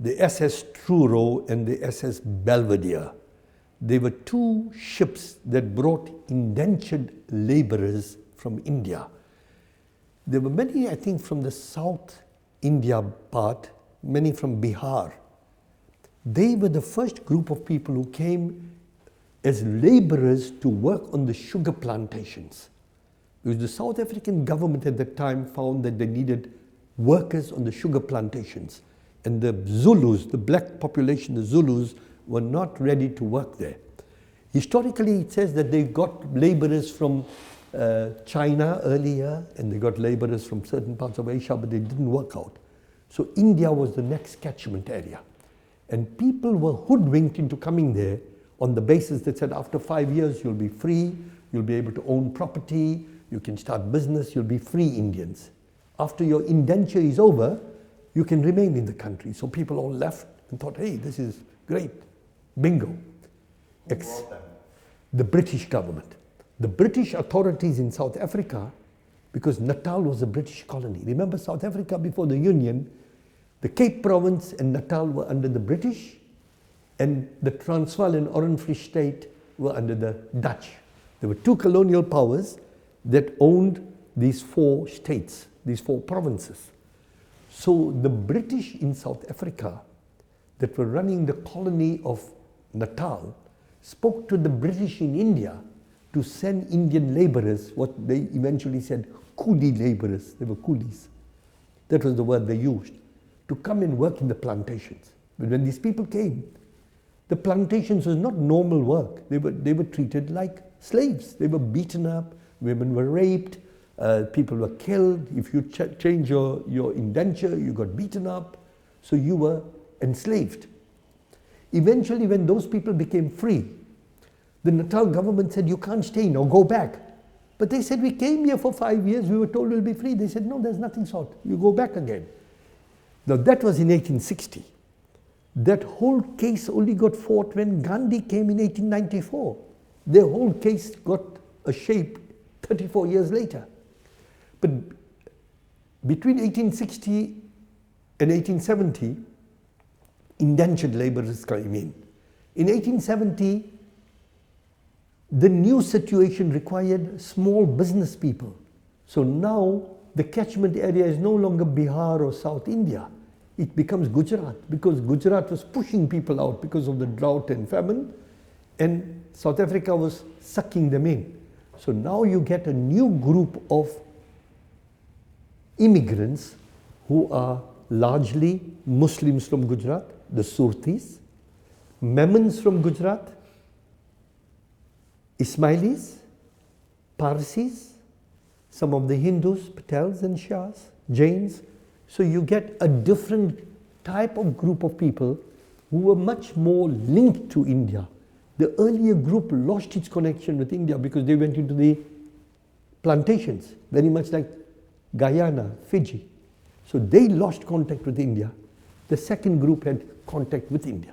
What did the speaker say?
the SS Truro and the SS Belvedere. They were two ships that brought indentured laborers from India. There were many, I think, from the South India part, many from Bihar. They were the first group of people who came as laborers to work on the sugar plantations. Because the South African government at that time found that they needed workers on the sugar plantations. And the Zulus, the black population, the Zulus, were not ready to work there. Historically, it says that they got laborers from China earlier, and they got laborers from certain parts of Asia, but they didn't work out. So India was the next catchment area. And people were hoodwinked into coming there on the basis that said after 5 years you'll be free, you'll be able to own property, you can start business, you'll be free Indians. After your indenture is over, you can remain in the country. So people all left and thought, hey, this is great, bingo. The British government. The British authorities in South Africa, because Natal was a British colony. Remember South Africa before the Union, the Cape Province and Natal were under the British, and the Transvaal and Orange Free State were under the Dutch. There were two colonial powers that owned these four states, these four provinces. So the British in South Africa that were running the colony of Natal spoke to the British in India to send Indian laborers, what they eventually said, coolie laborers, they were coolies. That was the word they used, to come and work in the plantations. But when these people came, the plantations was not normal work. They were treated like slaves. They were beaten up, women were raped, people were killed. If you change your indenture, you got beaten up. So you were enslaved. Eventually, when those people became free, the Natal government said, you can't stay now, go back. But they said, we came here for 5 years, we were told we'll be free. They said, no, there's nothing sort, you go back again. Now that was in 1860. That whole case only got fought when Gandhi came in 1894. Their whole case got a shape 34 years later. But between 1860 and 1870, indentured laborers came in. In 1870, the new situation required small business people. So now the catchment area is no longer Bihar or South India. It becomes Gujarat, because Gujarat was pushing people out because of the drought and famine, and South Africa was sucking them in. So now you get a new group of immigrants who are largely Muslims from Gujarat, the Surtis, Memons from Gujarat, Ismailis, Parsis, some of the Hindus, Patels and Shahs, Jains. So you get a different type of group of people who were much more linked to India. The earlier group lost its connection with India because they went into the plantations, very much like Guyana, Fiji. So they lost contact with India. The second group had contact with India.